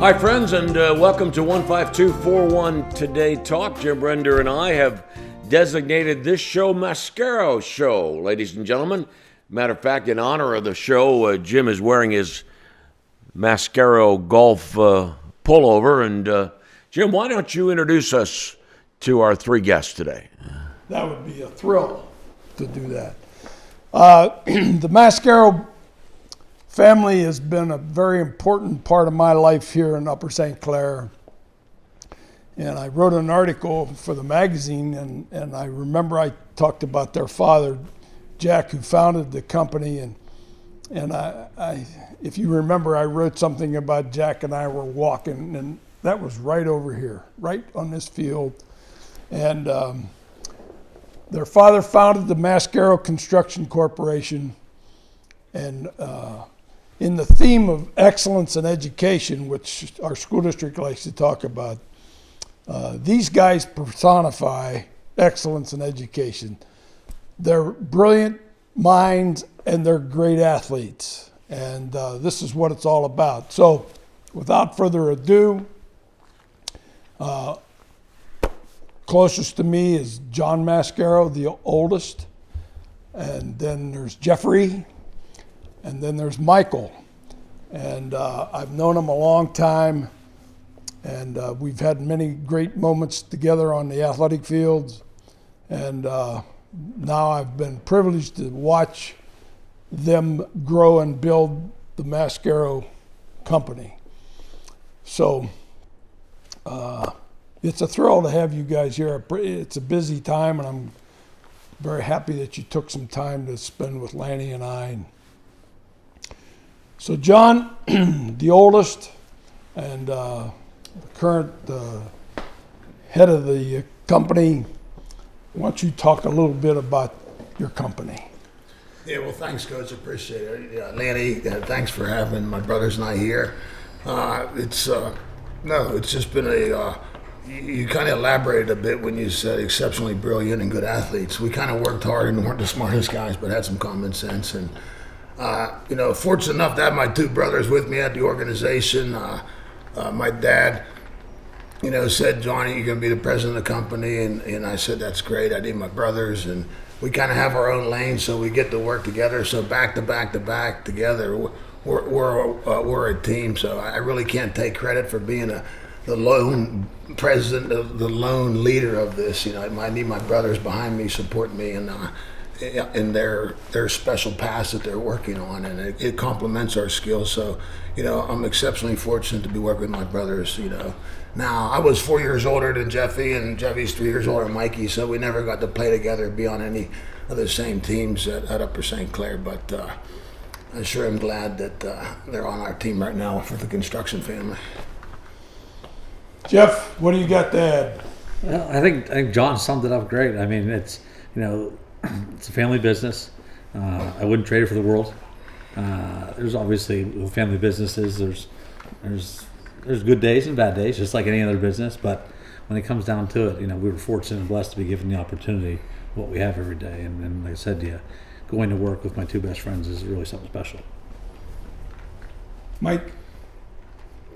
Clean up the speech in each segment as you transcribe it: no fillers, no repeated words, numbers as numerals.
Hi, friends, and welcome to 15241 Today Talk. Jim Brender and I have designated this show Mascaro Show, ladies and gentlemen. Matter of fact, in honor of the show, Jim is wearing his Mascaro golf pullover. And Jim, why don't you introduce us to our three guests today? That would be a thrill to do that. The Mascaro family has been a very important part of my life here in Upper St. Clair. And I wrote an article for the magazine, and I remember I talked about their father, Jack, who founded the company. And I if you remember, I wrote something about Jack and I were walking, and that was right over here, right on this field. And their father founded the Mascaro Construction Corporation, and in the theme of excellence in education, which our school district likes to talk about, these guys personify excellence in education. They're brilliant minds and they're great athletes, and this is what it's all about. So without further ado, closest to me is John Mascaro, the oldest, and then there's Jeffrey, and then there's Michael. And I've known him a long time, and we've had many great moments together on the athletic fields. And now I've been privileged to watch them grow and build the Mascaro company. So it's a thrill to have you guys here. It's a busy time, and I'm very happy that you took some time to spend with Lanny and I. So John, the oldest and the current head of the company, why don't you talk a little bit about your company? Yeah, well, thanks, Coach. Appreciate it. Yeah, Lanny, thanks for having my brothers and I here. It's just been you kind of elaborated a bit when you said exceptionally brilliant and good athletes. We kind of worked hard and weren't the smartest guys, but had some common sense. And fortunate enough to have my two brothers with me at the organization. My dad, said, Johnny, you're going to be the president of the company. And I said, that's great. I need my brothers. And we kind of have our own lane, so we get to work together. So back to back to back together, we're a team. So I really can't take credit for being the lone president, the lone leader of this. I need my brothers behind me, supporting me, and in their special paths that they're working on, and it complements our skills. So, I'm exceptionally fortunate to be working with my brothers. Now I was 4 years older than Jeffy, and Jeffy's 3 years older than Mikey, so we never got to play together, be on any of the same teams at Upper St. Clair. But I sure am glad that they're on our team right now for the construction family. Jeff, what do you got to add? Well, I think John summed it up great. I mean, it's it's a family business. I wouldn't trade it for the world. There's obviously with family businesses, there's good days and bad days, just like any other business. But when it comes down to it, we were fortunate and blessed to be given the opportunity what we have every day. And like I said to you, going to work with my two best friends is really something special. Mike?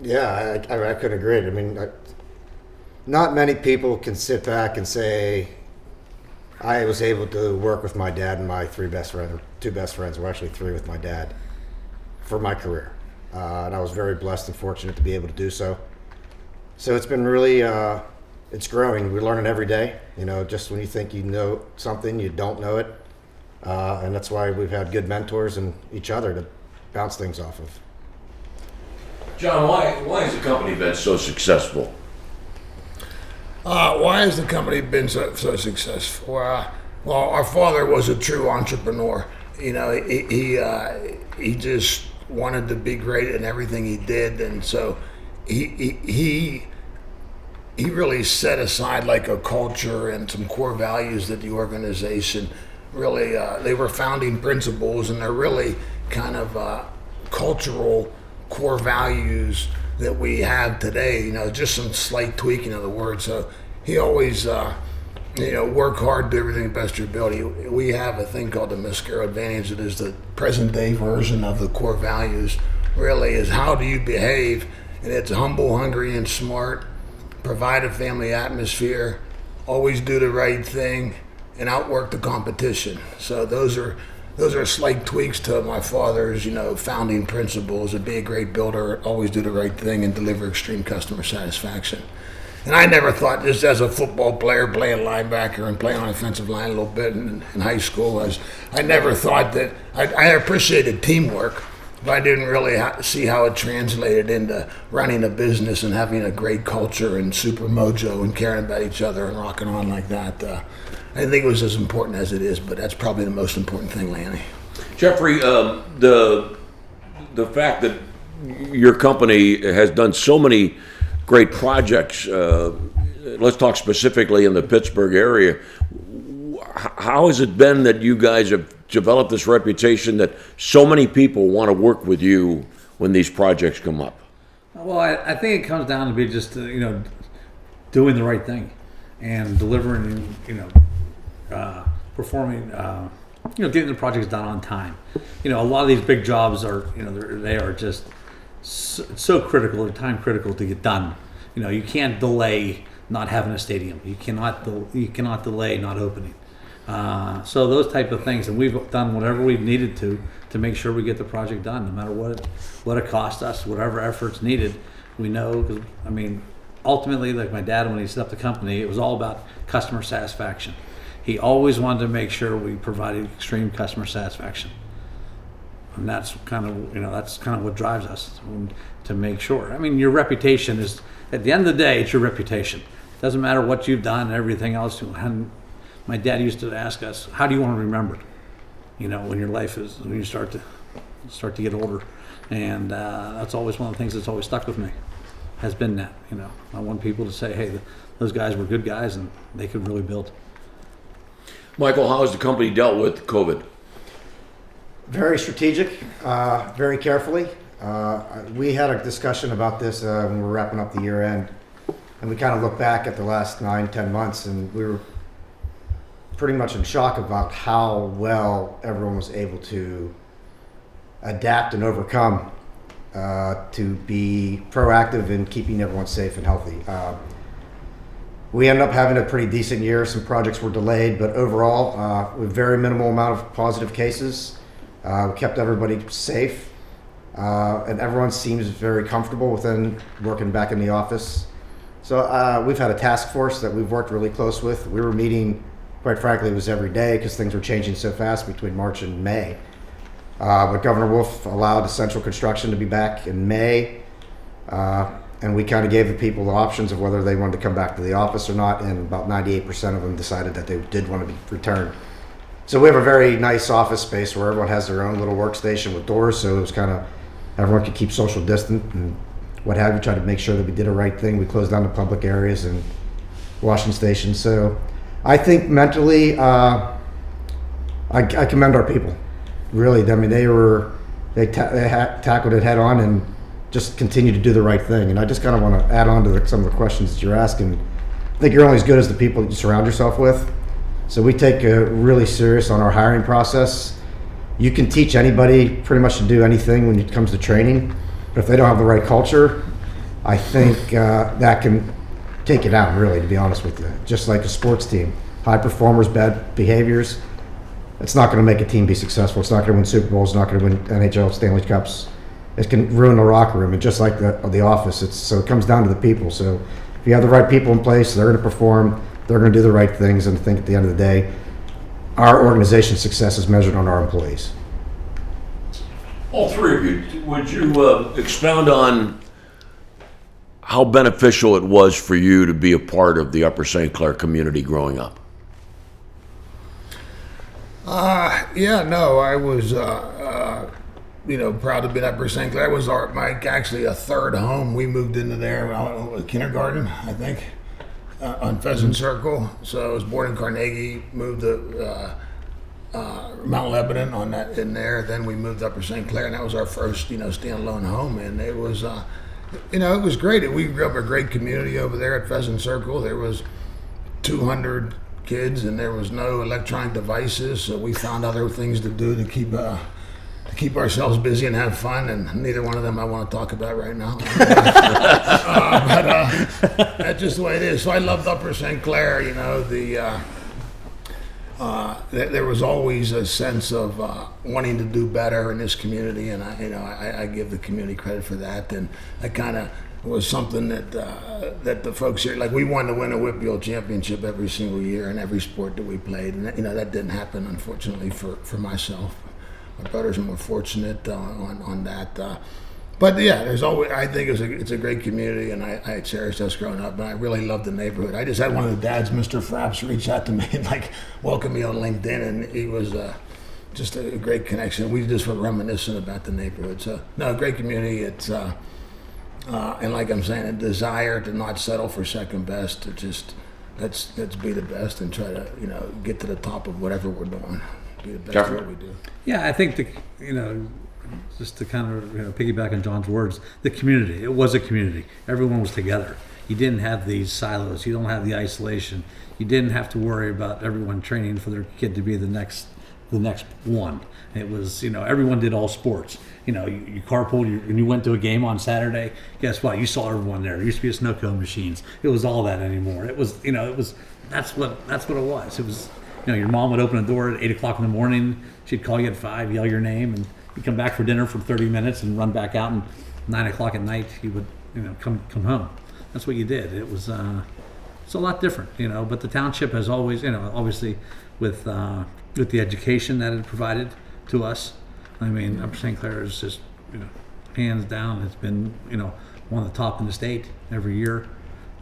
Yeah, I could agree. I mean, not many people can sit back and say, I was able to work with my dad and my two best friends, or actually three with my dad, for my career. And I was very blessed and fortunate to be able to do so. So it's been really, it's growing. We're learning every day. Just when you think you know something, you don't know it. And that's why we've had good mentors and each other to bounce things off of. John, why has the company been so successful? Why has the company been so successful? Well, our father was a true entrepreneur. He just wanted to be great in everything he did, and so he really set aside like a culture and some core values that the organization really they were founding principles, and they're really kind of cultural core values that we have today, just some slight tweaking of the word. So he always, work hard, do everything to the best of your ability. We have a thing called the Mascaro Advantage that is the present day version of the core values. Really is how do you behave and it's humble, hungry, and smart. Provide a family atmosphere. Always do the right thing, and outwork the competition. So those are slight tweaks to my father's, founding principles of be a great builder, always do the right thing, and deliver extreme customer satisfaction. And I never thought, just as a football player playing linebacker and playing on offensive line a little bit in high school, I never thought that I appreciated teamwork, but I didn't really see how it translated into running a business and having a great culture and super mojo and caring about each other and rocking on like that. I didn't think it was as important as it is, but that's probably the most important thing, Lanny. Jeffrey, the fact that your company has done so many great projects, let's talk specifically in the Pittsburgh area. How has it been that you guys have developed this reputation that so many people want to work with you when these projects come up? Well, I think it comes down to be just doing the right thing and delivering, performing, getting the projects done on time. A lot of these big jobs are, they are just so critical, they're time critical to get done. You can't delay not having a stadium. You cannot delay not opening. So those type of things, and we've done whatever we've needed to make sure we get the project done, no matter what it cost us, whatever efforts needed. We know, because ultimately, like my dad, when he set up the company, it was all about customer satisfaction. He always wanted to make sure we provided extreme customer satisfaction, and that's kind of what drives us to make sure. Your reputation is, at the end of the day, it's your reputation. It doesn't matter what you've done and everything else. And my dad used to ask us, "How do you want to be remembered?" When your life is, when you start to get older, and that's always one of the things that's always stuck with me. Has been that. I want people to say, "Hey, those guys were good guys, and they could really build." Michael, how has the company dealt with COVID? Very strategic, very carefully. We had a discussion about this when we were wrapping up the year end, and we kind of looked back at the last 9-10 months, and we were pretty much in shock about how well everyone was able to adapt and overcome to be proactive in keeping everyone safe and healthy. We ended up having a pretty decent year. Some projects were delayed, but overall, with very minimal amount of positive cases, we kept everybody safe, and everyone seems very comfortable within working back in the office. So we've had a task force that we've worked really close with. We were meeting, quite frankly, it was every day because things were changing so fast between March and May. But Governor Wolf allowed essential construction to be back in May, and we kind of gave the people the options of whether they wanted to come back to the office or not, and about 98% of them decided that they did want to return. So we have a very nice office space where everyone has their own little workstation with doors, so it was kind of, everyone could keep social distance and what have you, try to make sure that we did the right thing. We closed down the public areas and washing stations. So I think mentally, I commend our people. Really, they tackled it head on and just continue to do the right thing. And I just kind of want to add on to some of the questions that you're asking. I think you're only as good as the people that you surround yourself with. So we take really serious on our hiring process. You can teach anybody pretty much to do anything when it comes to training, but if they don't have the right culture, I think that can take it out, really, to be honest with you. Just like a sports team, high performers, bad behaviors, it's not going to make a team be successful. It's not going to win Super Bowls. It's not going to win NHL Stanley Cups. It can ruin the locker room. And just like the office, so it comes down to the people. So if you have the right people in place, they're going to perform. They're going to do the right things. And I think at the end of the day, our organization's success is measured on our employees. All three of you, would you expound on how beneficial it was for you to be a part of the Upper St. Clair community growing up? I was, proud to be in Upper St. Clair. It was actually a third home. We moved into there, kindergarten, I think, on Pheasant Circle. So I was born in Carnegie, moved to Mount Lebanon in there. Then we moved to Upper St. Clair, and that was our first, standalone home. And it was, it was great. We grew up in a great community over there at Pheasant Circle. There was 200 kids, and there was no electronic devices, so we found other things to do to keep ourselves busy and have fun, and neither one of them I want to talk about right now. But that's just the way it is. So I loved Upper St. Clair. You know, there was always a sense of wanting to do better in this community, and I give the community credit for that. And I kind of was something that the folks here, like, we wanted to win a WPIAL championship every single year in every sport that we played, and that didn't happen, unfortunately, for myself. My brothers are more fortunate on that. But yeah, there's always. I think it's a great community, and I cherished us growing up, and I really loved the neighborhood. I just had one of the dads, Mr. Fraps, reach out to me and welcome me on LinkedIn, and he was just a great connection. We just were reminiscing about the neighborhood. So no, great community. It's and like I'm saying, a desire to not settle for second best, to just let's be the best and try to get to the top of whatever we're doing. Be the best at what we do. Yeah, I think just to kind of piggyback on John's words, the community. It was a community. Everyone was together. You didn't have these silos. You don't have the isolation. You didn't have to worry about everyone training for their kid to be the next one. It was everyone did all sports. You carpooled and you went to a game on Saturday. Guess what? You saw everyone there. There used to be a snow cone machines. It was all that anymore. It was that's what it was. It was your mom would open a door at 8 o'clock in the morning. She'd call you at 5, yell your name, and you come back for dinner for 30 minutes and run back out, and 9 o'clock at night you would come home. That's what you did. It was it's a lot different, but the township has always obviously with the education that it provided to us. I mean, Upper St. Clair is just hands down, it's been one of the top in the state every year.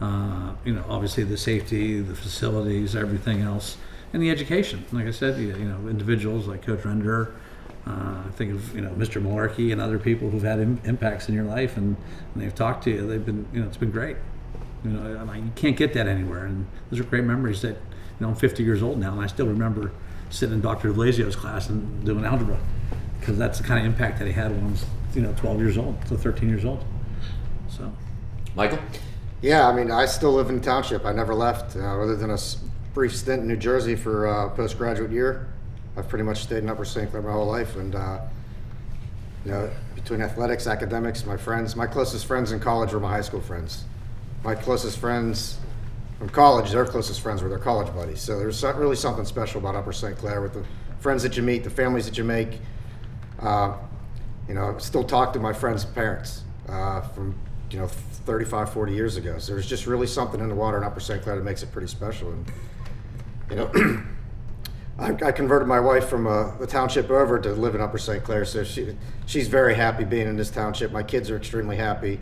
Obviously the safety, the facilities, everything else, and the education. Like I said, individuals like Coach Render, I think of Mr. Malarkey and other people who've had impacts in your life, and when they've talked to you, they've been it's been great. You can't get that anywhere, and those are great memories. That I'm 50 years old now, and I still remember sitting in Dr. Blasio's class and doing algebra, because that's the kind of impact that he had when I was 12 years old, so 13 years old. So, Michael? Yeah, I mean, I still live in the township. I never left, other than a brief stint in New Jersey for a postgraduate year. I've pretty much stayed in Upper St. Clair my whole life, and between athletics, academics, my closest friends in college were my high school friends. My closest friends from college, their closest friends were their college buddies. So there's really something special about Upper St. Clair, with the friends that you meet, the families that you make. I still talk to my friends' parents from 35, 40 years ago. So there's just really something in the water in Upper St. Clair that makes it pretty special. And I converted my wife from the township over to live in Upper St. Clair, so she's very happy being in this township. My kids are extremely happy.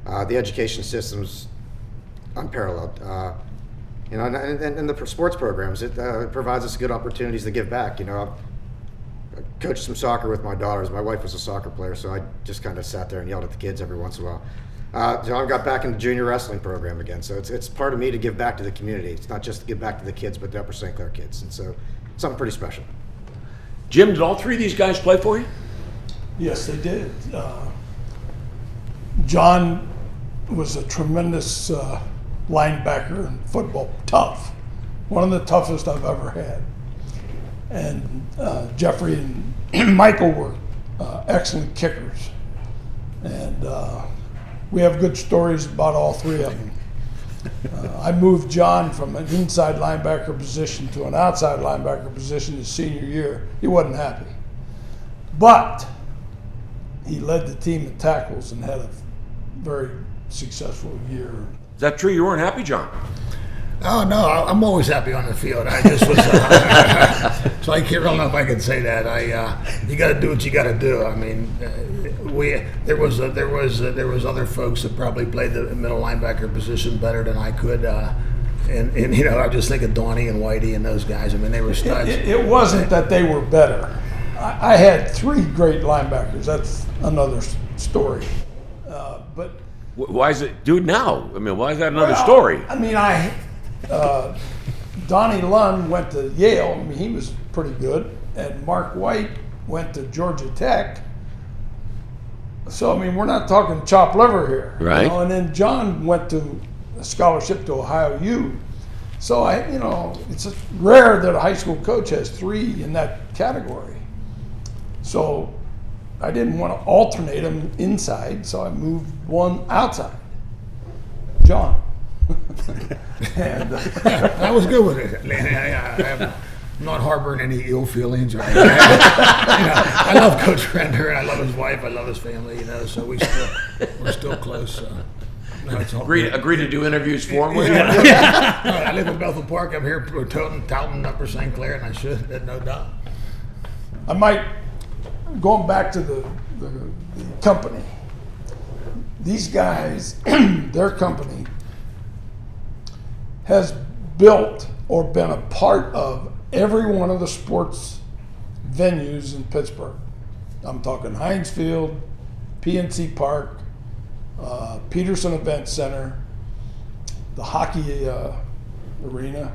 The education system's unparalleled. And the sports programs, it provides us good opportunities to give back. I coached some soccer with my daughters. My wife was a soccer player, so I just kind of sat there and yelled at the kids every once in a while. John got back in the junior wrestling program again, so it's part of me to give back to the community. It's not just to give back to the kids, but the Upper St. Clair kids, and so something pretty special. Jim, did all three of these guys play for you? Yes, they did. John was a tremendous linebacker in football, tough. One of the toughest I've ever had. And Jeffrey and Michael were excellent kickers. And we have good stories about all three of them. I moved John from an inside linebacker position to an outside linebacker position his senior year. He wasn't happy. But he led the team in tackles and had a very successful year. Is that true? You weren't happy, John? Oh no, I'm always happy on the field. I just was, so I don't know if I can say that. You got to do what you got to do. I mean, there was other folks that probably played the middle linebacker position better than I could, and I just think of Donnie and Whitey and those guys. I mean, they were studs. It wasn't that they were better. I had three great linebackers. That's another story. But why is it, dude? Now, I mean, why is that another story? I mean, Donnie Lund went to Yale. I mean, he was pretty good, and Mark White went to Georgia Tech. So I mean, we're not talking chopped liver here, right? And then John went to a scholarship to Ohio U. So it's rare that a high school coach has three in that category. So I didn't want to alternate them inside, so I moved one outside. John. And I was good with it, Lanny. I'm not harboring any ill feelings. Or anything. I love Coach Render, and I love his wife. I love his family. So we're still close. No, it's all good. Agree to do interviews for him with you? I live in Bethel Park. I'm here touting Upper St. Clair, and I should, no doubt. I might, going back to the company, these guys, their company has built or been a part of every one of the sports venues in Pittsburgh. I'm talking Heinz Field, PNC Park, Peterson Event Center, the hockey arena,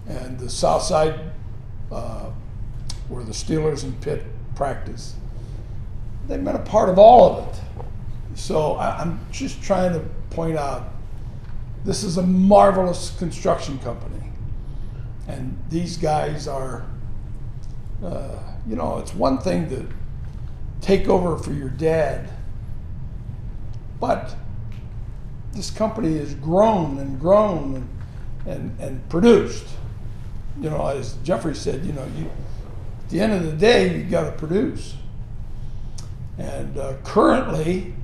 and the South Side where the Steelers and Pitt practice. They've been a part of all of it. So I'm just trying to point out, this is a marvelous construction company. And these guys are, it's one thing to take over for your dad, but this company has grown and grown and produced. As Jeffrey said, at the end of the day, you got to produce. And currently,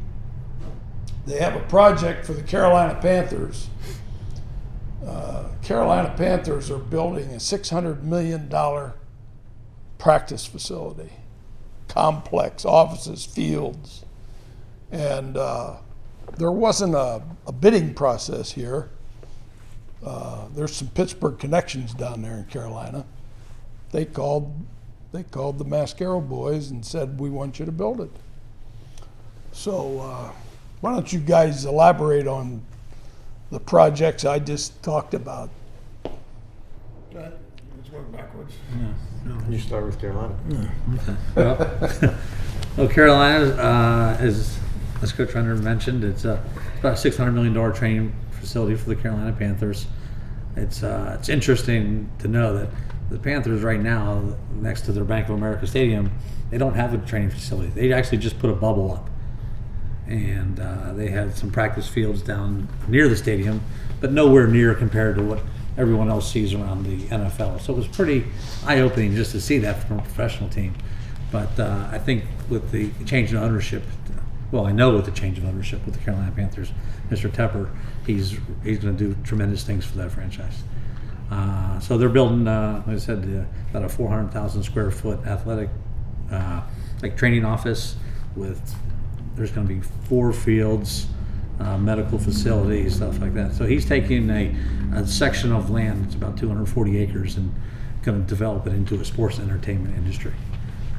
they have a project for the Carolina Panthers. Carolina Panthers are building a $600 million practice facility, complex, offices, fields. And there wasn't a bidding process here. There's some Pittsburgh connections down there in Carolina. They called the Mascaro boys and said, we want you to build it. So why don't you guys elaborate on the projects I just talked about? Let's work backwards. You start with Carolina. Well, Carolina is, as Coach Renner mentioned, it's about a $600 million training facility for the Carolina Panthers. It's interesting to know that the Panthers right now, next to their Bank of America Stadium, they don't have a training facility. They actually just put a bubble up. And they had some practice fields down near the stadium, but nowhere near compared to what everyone else sees around the NFL. So it was pretty eye-opening just to see that from a professional team. But I think with the change in ownership, I know with the change of ownership with the Carolina Panthers, Mr. Tepper, he's going to do tremendous things for that franchise. So they're building, like I said, about a 400,000 square foot athletic training office with. There's going to be 4 fields, medical facilities, stuff like that. So he's taking a section of land that's about 240 acres and going to develop it into a sports and entertainment industry.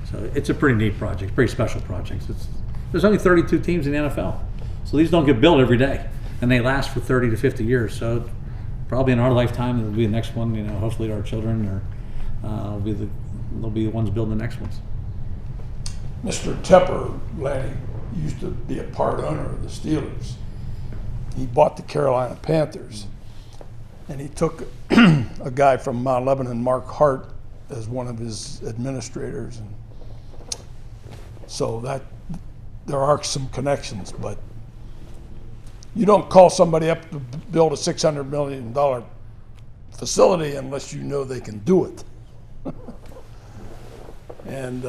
So it's a pretty neat project, pretty special project. There's only 32 teams in the NFL. So these don't get built every day. And they last for 30 to 50 years. So probably in our lifetime, it'll be the next one, hopefully our children or they'll be the ones building the next ones. Mr. Tepper, Lanny, used to be a part owner of the Steelers. He bought the Carolina Panthers, and he took a guy from Mount Lebanon, Mark Hart, as one of his administrators. And so that there are some connections, but you don't call somebody up to build a $600 million facility unless you know they can do it. And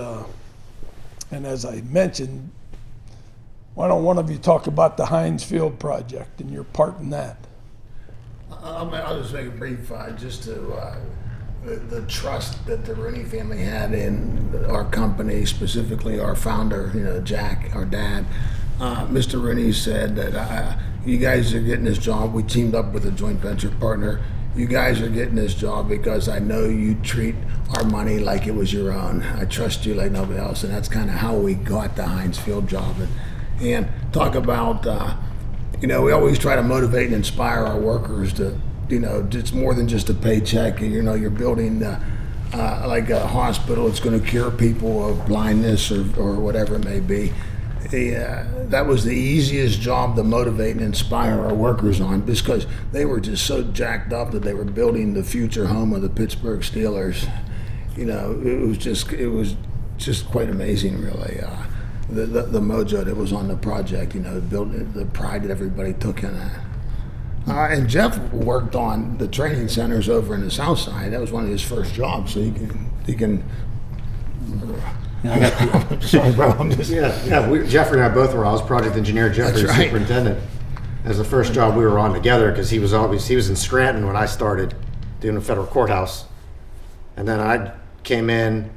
as I mentioned, why don't one of you talk about the Heinz Field project and your part in that? I'll just make it brief, just to the trust that the Rooney family had in our company, specifically our founder, Jack, our dad. Mr. Rooney said that you guys are getting this job. We teamed up with a joint venture partner. You guys are getting this job because I know you treat our money like it was your own. I trust you like nobody else, and that's kind of how we got the Heinz Field job. And talk about, we always try to motivate and inspire our workers to, it's more than just a paycheck. You're building like a hospital. It's going to cure people of blindness or whatever it may be. That was the easiest job to motivate and inspire our workers on, because they were just so jacked up that they were building the future home of the Pittsburgh Steelers. It was just quite amazing, really. The mojo that was on the project, the pride that everybody took in it. And Jeff worked on the training centers over in the South Side. That was one of his first jobs, so he can. Sorry, bro. I'm just. Jeffrey and I both were. I was project engineer. Jeffrey was right. superintendent. As the first job we were on together, because he was in Scranton when I started doing the federal courthouse, and then I came in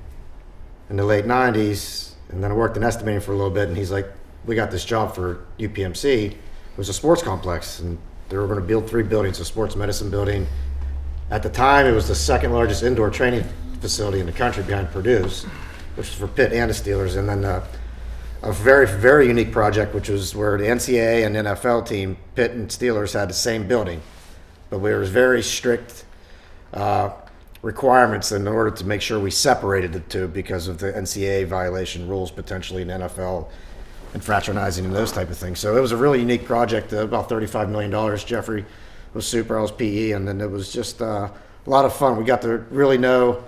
the late '90s, and then I worked in estimating for a little bit. And he's like, "We got this job for UPMC. It was a sports complex, and they were going to build 3 buildings: a sports medicine building. At the time, it was the second largest indoor training facility in the country behind Purdue's, which was for Pitt and the Steelers, and then a very, very unique project, which was where the NCAA and NFL team, Pitt and Steelers, had the same building, but there was very strict requirements in order to make sure we separated the two because of the NCAA violation rules potentially in NFL and fraternizing and those type of things. So it was a really unique project, about $35 million. Jeffrey was super, I was PE, and then it was just a lot of fun. We got to really know.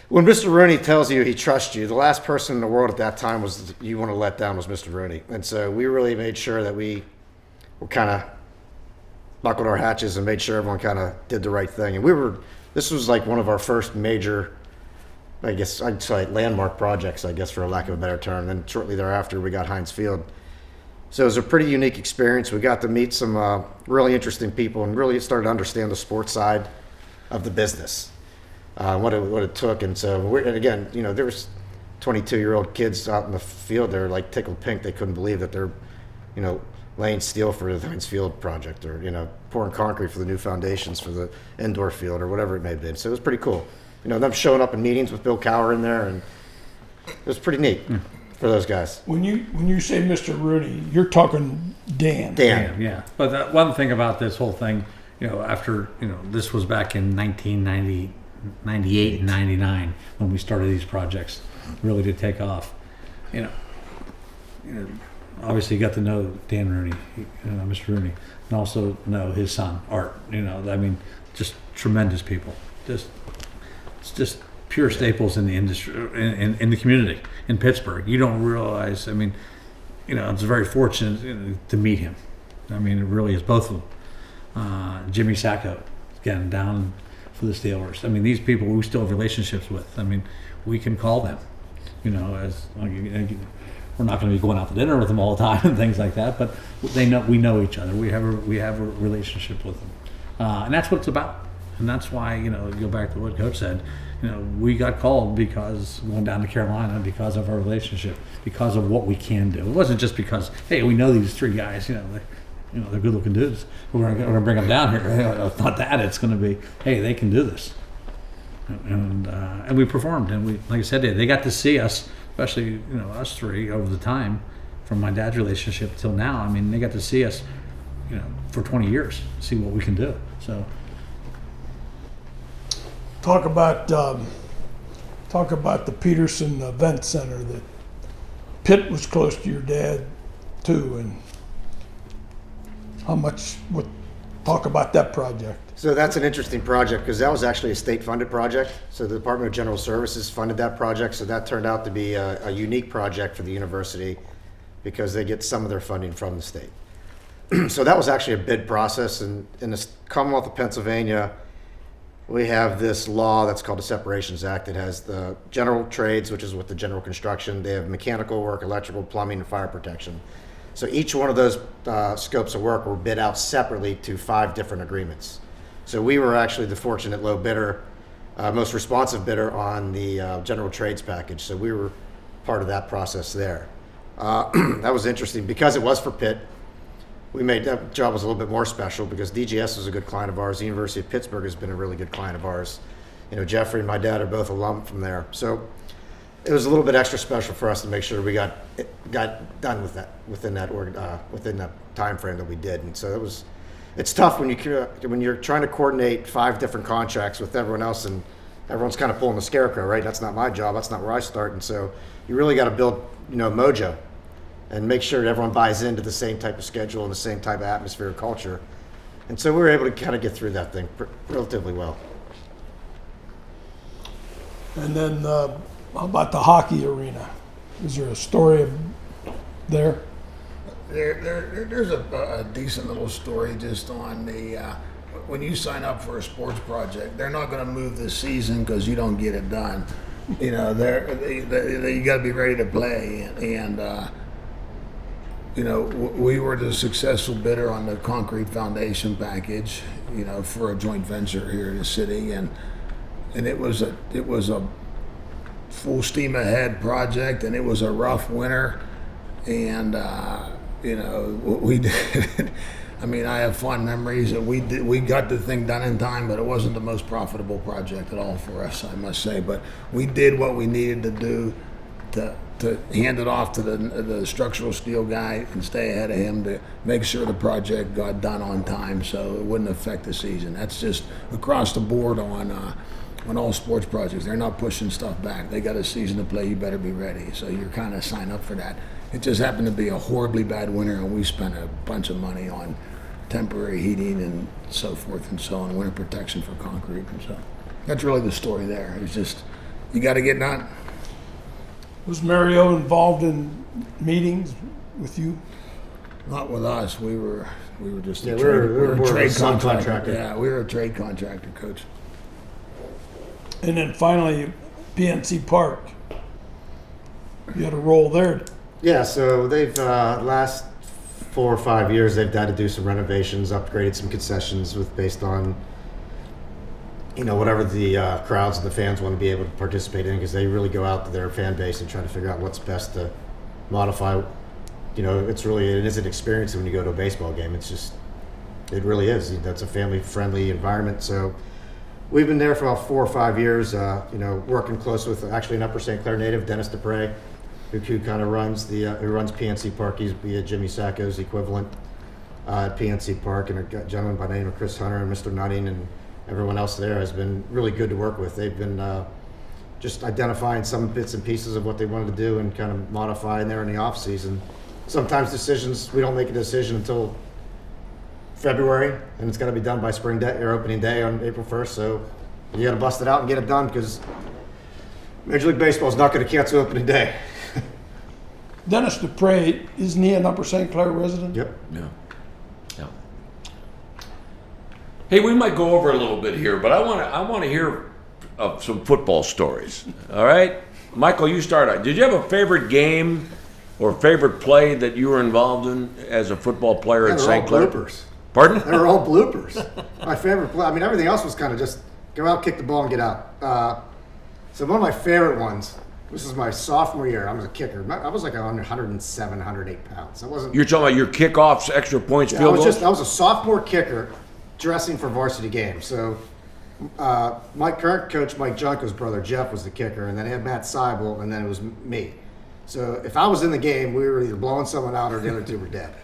When Mr. Rooney tells you he trusts you, the last person in the world at that time was you want to let down was Mr. Rooney. And so we really made sure that we were kind of buckled our hatches and made sure everyone kind of did the right thing. And this was like one of our first major, I guess I'd say landmark projects, I guess, for a lack of a better term. And shortly thereafter, we got Heinz Field. So it was a pretty unique experience. We got to meet some really interesting people and really started to understand the sports side of the business. What it took, and so and again, there was 22-year-old kids out in the field. They're like tickled pink. They couldn't believe that they're, laying steel for the Heinz Field project, or pouring concrete for the new foundations for the indoor field, or whatever it may have been. So it was pretty cool. Them showing up in meetings with Bill Cower in there, and it was pretty neat for those guys. When you say Mr. Rooney, you're talking Dan. Yeah. But one thing about this whole thing, after this was back in 1998 and 99 when we started these projects really to take off. Obviously you got to know Dan Rooney, Mr. Rooney, and also know his son Art. Just tremendous people. It's just pure staples in the industry, in the community in Pittsburgh. You don't realize. It's very fortunate to meet him. It really is, both of them. Jimmy Sacco, again, down for the Steelers. These people we still have relationships with. We can call them. As we're not going to be going out to dinner with them all the time and things like that, but we know each other. We have a relationship with them, and that's what it's about. And that's why go back to what Coach said. We got called because going down to Carolina because of our relationship, because of what we can do. It wasn't just because we know these 3 guys. They're good-looking dudes. We're going to bring them down here. It's not that. It's going to be, they can do this. And we performed. And we, like I said, they got to see us, especially us 3 over the time, from my dad's relationship till now. They got to see us, for 20 years, see what we can do. So, Talk about the Peterson Event Center that Pitt was close to your dad too, and talk about that project. So that's an interesting project because that was actually a state-funded project. So the Department of General Services funded that project. So that turned out to be a unique project for the university because they get some of their funding from the state. So that was actually a bid process. And in the Commonwealth of Pennsylvania, we have this law that's called the Separations Act. It has the general trades, which is with the general construction. They have mechanical work, electrical, plumbing, and fire protection. So each one of those scopes of work were bid out separately to 5 different agreements. So we were actually the fortunate low bidder, most responsive bidder on the general trades package. So we were part of that process there. That was interesting because it was for Pitt. We made that job was a little bit more special because DGS was a good client of ours. The University of Pittsburgh has been a really good client of ours. Jeffrey and my dad are both alum from there. So it was a little bit extra special for us to make sure we got done with that within that time frame that we did. And so it's tough when you're trying to coordinate 5 different contracts with everyone else, and everyone's kind of pulling the scarecrow, right? That's not my job. That's not where I start. And so you really got to build, mojo, and make sure that everyone buys into the same type of schedule and the same type of atmosphere or culture. And so we were able to kind of get through that thing relatively well. And then How about the hockey arena? Is there a story there? There's a decent little story just on the when you sign up for a sports project, they're not going to move this season because you don't get it done. You know, you got to be ready to play, and you know, we were the successful bidder on the concrete foundation package, you know, for a joint venture here in the city, and it was a full steam ahead project, and it was a rough winter, and you know, we did. I mean, I have fond memories that we got the thing done in time, but it wasn't the most profitable project at all for us, I must say. But we did what we needed to do to hand it off to the structural steel guy and stay ahead of him to make sure the project got done on time, so it wouldn't affect the season. That's just across the board on all sports projects. They're not pushing stuff back. They got a season to play. You better be ready. So you're kind of signed up for that. It just happened to be a horribly bad winter, and we spent a bunch of money on temporary heating and so forth and so on, winter protection for concrete, and so that's really the story there. It's just you got to get done. Was Mario involved in meetings with you? Not with us. We were just Yeah, a we trade, were more of a trade subcontractor. Yeah, we were a trade contractor, coach. And then finally, PNC Park. You had a role there. Yeah, so they've last 4 or 5 years they've had to do some renovations, upgraded some concessions based on, you know, whatever the crowds and the fans want to be able to participate in, because they really go out to their fan base and try to figure out what's best to modify. You know, it is an experience when you go to a baseball game. It really is. That's a family-friendly environment. So we've been there for about 4 or 5 years, you know, working close with actually an Upper St. Clair native, Dennis Dupre, who kind of runs who runs PNC Park. He's Jimmy Sacco's equivalent at PNC Park, and a gentleman by the name of Chris Hunter and Mr. Nutting and everyone else there has been really good to work with. They've been just identifying some bits and pieces of what they wanted to do and kind of modifying there in the off season. Sometimes we don't make a decision until February, and it's got to be done by spring day or opening day on April 1st. So you got to bust it out and get it done, because Major League Baseball is not going to cancel opening day. Dennis Dupre, isn't he an Upper St. Clair resident? Yep. Yeah. Yeah. Hey, we might go over a little bit here, but I want to hear of some football stories. All right, Michael, you start out. Did you have a favorite game or favorite play that you were involved in as a football player at St. Clair? Bloopers. Pardon? They were all bloopers. My favorite play. I mean, everything else was kind of just go out, kick the ball, and get out. So one of my favorite ones. This is my sophomore year. I was a kicker. I was like 107, 108 pounds. I wasn't. You're talking about your kickoffs, extra points, Yeah, field goals? I was a sophomore kicker, dressing for varsity games. So my current coach, Mike Junko's brother Jeff, was the kicker, and then I had Matt Seibel, and then it was me. So if I was in the game, we were either blowing someone out or the other two were dead.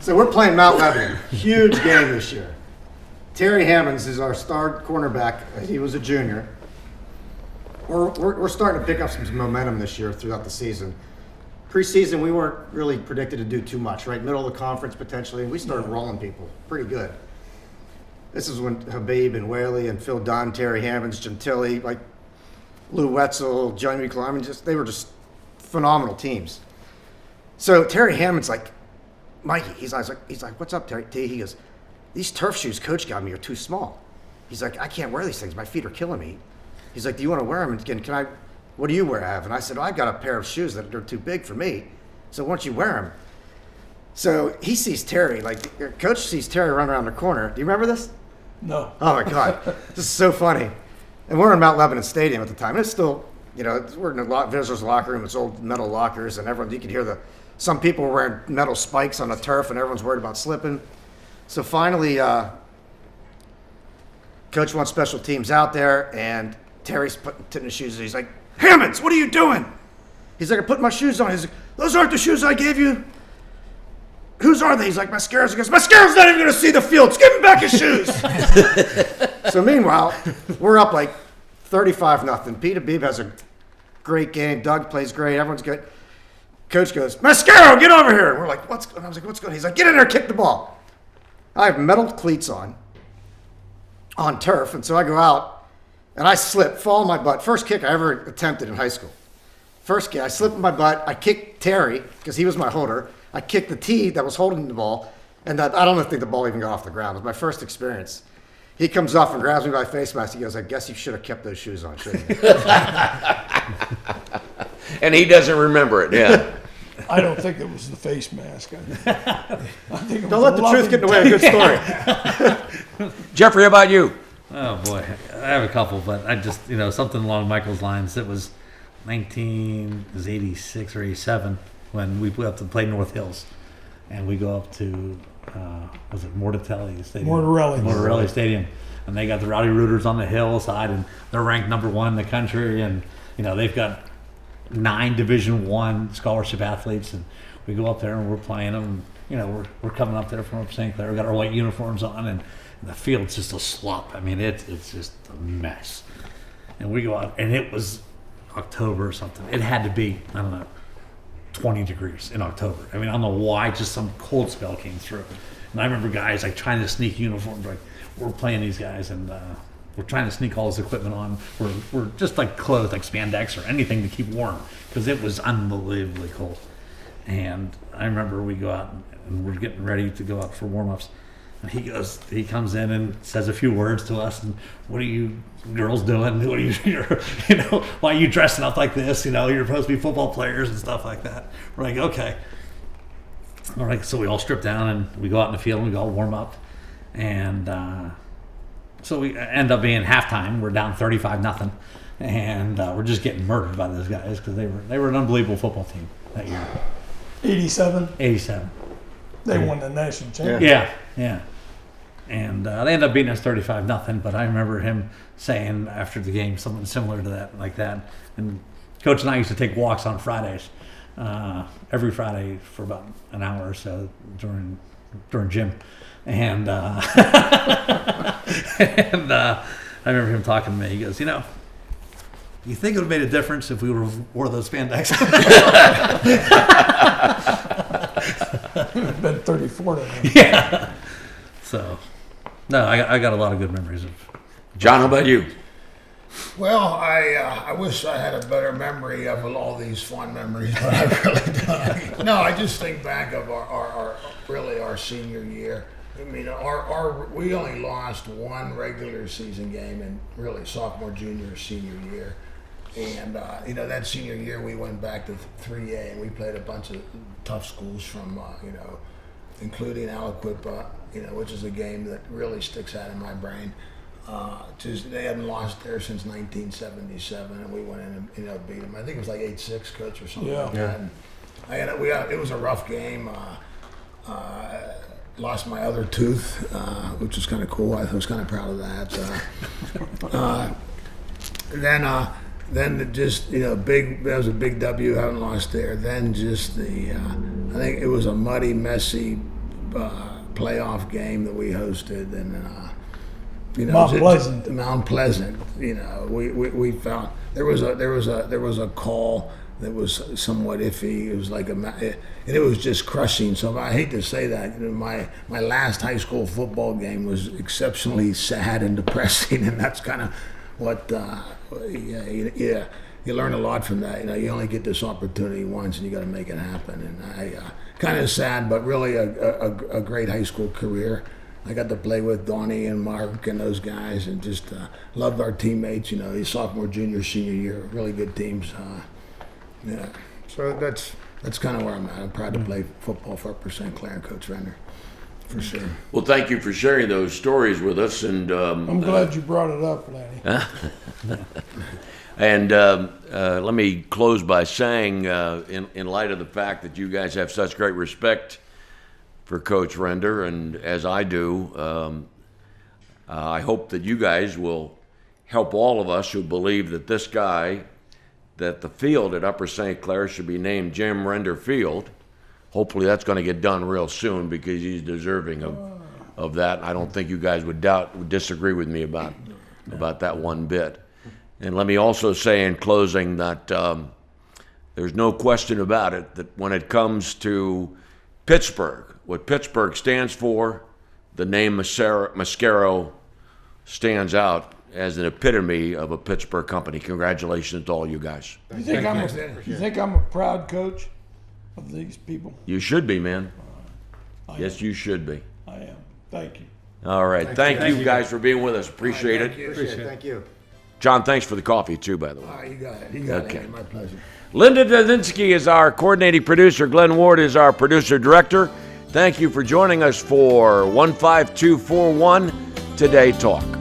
So we're playing Mount Lebanon. Huge game this year. Terry Hammonds is our star cornerback. He was a junior. We're starting to pick up some momentum this year throughout the season. Preseason, we weren't really predicted to do too much, right? Middle of the conference potentially, and we started rolling people pretty good. This is when Habib and Whaley and Phil Dunn, Terry Hammonds, Gentili, like Lou Wetzel, Johnny McClure, I mean, they were just phenomenal teams. So Terry Hammonds like, Mikey, he's like, what's up, Terry? He goes, these turf shoes Coach got me are too small. He's like, I can't wear these things. My feet are killing me. He's like, do you want to wear them? And what do you have? And I said, I've got a pair of shoes that are too big for me. So why don't you wear them? So he sees Terry, like Coach sees Terry run around the corner. Do you remember this? No. Oh my God, this is so funny. And we're in Mount Lebanon Stadium at the time. It's still, you know, we're in a visitors' locker room. It's old metal lockers, and everyone, you can hear some people were wearing metal spikes on the turf, and everyone's worried about slipping. So finally, Coach wants special teams out there, and Terry's putting his shoes on. He's like, Hammonds, what are you doing? He's like, I put my shoes on. He's like, those aren't the shoes I gave you. Whose are they? He's like, Mascaro's. He goes, Mascaro's not even going to see the field. Just give him back his shoes. So meanwhile, we're up like 35-0. Peter Beebe has a great game. Doug plays great. Everyone's good. Coach goes, Mascaro, get over here. And we're like, what's going on? I was like, what's going on? He's like, get in there, kick the ball. I have metal cleats on turf, and so I go out, and I slipped, fall on my butt. First kick I ever attempted in high school. First kick, I slipped on my butt. I kicked Terry because he was my holder. I kicked the tee that was holding the ball, and I don't think the ball even got off the ground. It was my first experience. He comes up and grabs me by face mask. He goes, "I guess you should have kept those shoes on, shouldn't you?" And he doesn't remember it. Yeah. I don't think it was the face mask. I think it Don't was let the truth get in the way of a good story. Jeffrey, how about you? Oh boy, I have a couple, but I just something along Michael's lines. It was 86 or 87 when we went up to play North Hills, and we go up to was it Mortatelli Stadium? Mortarelli Stadium, and they got the Rowdy Rooters on the hillside, and they're ranked number 1 in the country, and they've got 9 Division I scholarship athletes, and we go up there and we're playing them. We're coming up there from St. Clair. We got our white uniforms on, and the field's just a slop. I mean, it's just a mess. And we go out, and it was October or something. It had to be, I don't know, 20 degrees in October. I mean, I don't know why, just some cold spell came through. And I remember guys like trying to sneak uniforms. Like, we're playing these guys, and we're trying to sneak all this equipment on. We're just like clothes, like spandex or anything to keep warm, because it was unbelievably cold. And I remember we go out and we're getting ready to go out for warm-ups. And he comes in and says a few words to us. And what are you girls doing? What are you, why are you dressing up like this? You're supposed to be football players and stuff like that. We're like, okay. All right, so we all strip down and we go out in the field and we all warm up. And so we end up being halftime. We're down 35-0. And we're just getting murdered by those guys because they were an unbelievable football team that year. 87. 87. They won the national championship. Yeah. And they ended up beating us 35-0. But I remember him saying after the game something similar to that, like that. And Coach and I used to take walks on Fridays, every Friday for about an hour or so during gym. And I remember him talking to me. He goes, you think it would have made a difference if we would have wore those spandex? It's been 34 to them. Yeah. So, no, I got a lot of good memories of. John, how about you? Well, I wish I had a better memory of all these fond memories, but I really don't. No, I just think back of our senior year. I mean, we only lost one regular season game in really sophomore, junior, senior year. And, that senior year we went back to 3A and we played a bunch of tough schools from, including Aliquippa, which is a game that really sticks out in my brain. They hadn't lost there since 1977, and we went in and beat them. I think it was like 8-6, Coach, or something like that. And it was a rough game. Lost my other tooth, which was kind of cool. I was kind of proud of that. Then just that was a big W. Haven't lost there. Then just I think it was a muddy, messy playoff game that we hosted, and Mount Pleasant. We found there was a call that was somewhat iffy. It was like and it was just crushing. So I hate to say that. My last high school football game was exceptionally sad and depressing, and that's kind of what. You learn a lot from that. You only get this opportunity once, and you got to make it happen. And I kind of sad, but really a great high school career. I got to play with Donnie and Mark and those guys, and just loved our teammates. Sophomore, junior, senior year, really good teams. So that's kind of where I'm at. I'm proud to play football for Upper St. Clair and Coach Renner, for sure. Well, thank you for sharing those stories with us. And I'm glad you brought it up, Lanny. And let me close by saying, in light of the fact that you guys have such great respect for Coach Render, and as I do, I hope that you guys will help all of us who believe that that the field at Upper St. Clair should be named Jim Render Field. Hopefully that's going to get done real soon, because he's deserving of that. I don't think you guys would disagree with me about that one bit. And let me also say in closing that there's no question about it that when it comes to Pittsburgh, what Pittsburgh stands for, the name Mascaro stands out as an epitome of a Pittsburgh company. Congratulations to all you guys. You think I'm a proud coach of these people? You should be, man. Yes, you should be. I am. Thank you. All right. Thank you guys for being with us. Appreciate it. Appreciate it. Thank you. John, thanks for the coffee, too, by the way. You got it. You got Okay. it. My pleasure. Linda Dazinski is our coordinating producer. Glenn Ward is our producer-director. Thank you for joining us for 15241 Today Talk.